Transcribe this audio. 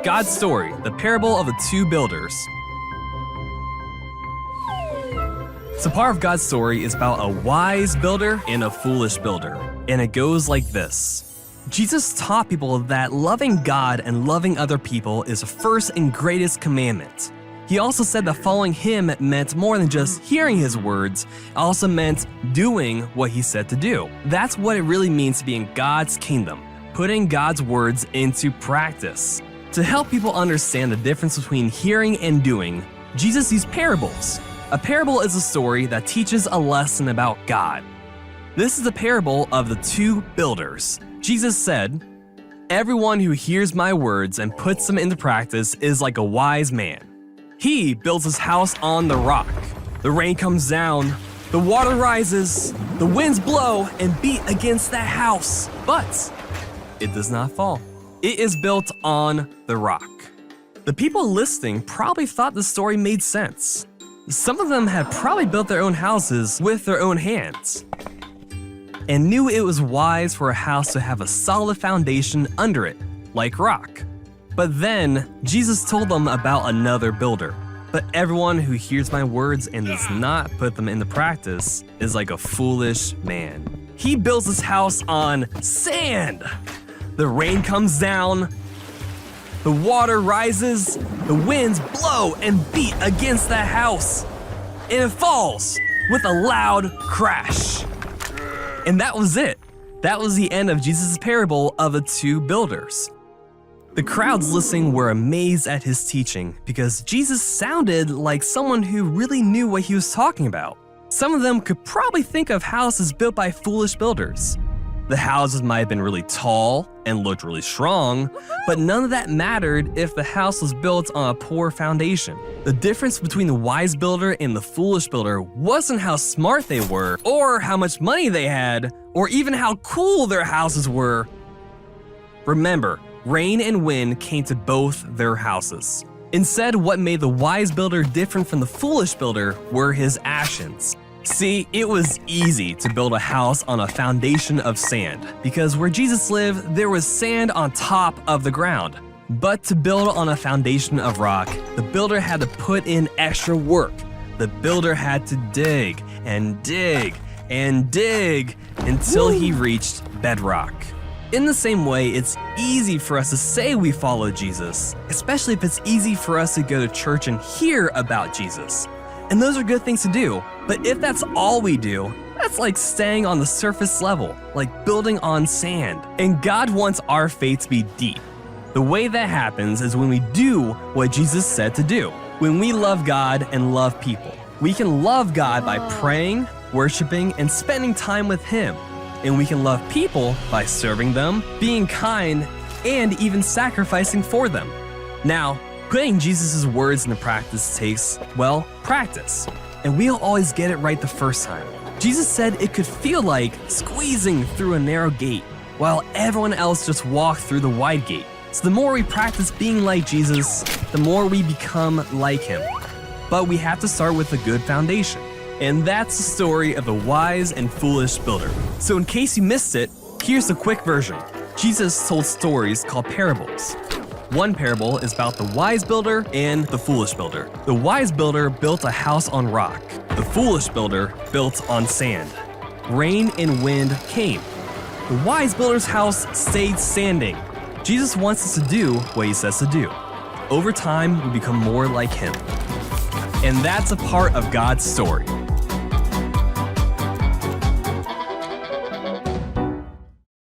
God's story, the parable of the two builders. So part of God's story is about a wise builder and a foolish builder. And it goes like this. Jesus taught people that loving God and loving other people is the first and greatest commandment. He also said that following him meant more than just hearing his words, it also meant doing what he said to do. That's what it really means to be in God's kingdom, putting God's words into practice. To help people understand the difference between hearing and doing, Jesus used parables. A parable is a story that teaches a lesson about God. This is the parable of the two builders. Jesus said, "Everyone who hears my words and puts them into practice is like a wise man. He builds his house on the rock. The rain comes down, the water rises, the winds blow and beat against that house, but it does not fall. It is built on the rock." The people listening probably thought the story made sense. Some of them had probably built their own houses with their own hands and knew it was wise for a house to have a solid foundation under it, like rock. But then, Jesus told them about another builder. "But everyone who hears my words and does not put them into practice is like a foolish man. He builds his house on sand. The rain comes down, the water rises, the winds blow and beat against that house, and it falls with a loud crash." And that was it. That was the end of Jesus' parable of the two builders. The crowds listening were amazed at his teaching because Jesus sounded like someone who really knew what he was talking about. Some of them could probably think of houses built by foolish builders. The houses might have been really tall and looked really strong, but none of that mattered if the house was built on a poor foundation. The difference between the wise builder and the foolish builder wasn't how smart they were, or how much money they had, or even how cool their houses were. Remember, rain and wind came to both their houses. Instead, what made the wise builder different from the foolish builder were his actions. See, it was easy to build a house on a foundation of sand, because where Jesus lived, there was sand on top of the ground. But to build on a foundation of rock, the builder had to put in extra work. The builder had to dig and dig and dig until he reached bedrock. In the same way, it's easy for us to say we follow Jesus, especially if it's easy for us to go to church and hear about Jesus. And those are good things to do, but if that's all we do, that's like staying on the surface level, like building on sand. And God wants our faith to be deep. The way that happens is when we do what Jesus said to do. When we love God and love people. We can love God by praying, worshiping, and spending time with Him. And we can love people by serving them, being kind, and even sacrificing for them. Now, putting Jesus' words into practice takes, well, practice. And we don't always get it right the first time. Jesus said it could feel like squeezing through a narrow gate, while everyone else just walked through the wide gate. So the more we practice being like Jesus, the more we become like Him. But we have to start with a good foundation. And that's the story of the wise and foolish builder. So in case you missed it, here's the quick version. Jesus told stories called parables. One parable is about the wise builder and the foolish builder. The wise builder built a house on rock. The foolish builder built on sand. Rain and wind came. The wise builder's house stayed standing. Jesus wants us to do what He says to do. Over time, we become more like Him. And that's a part of God's story.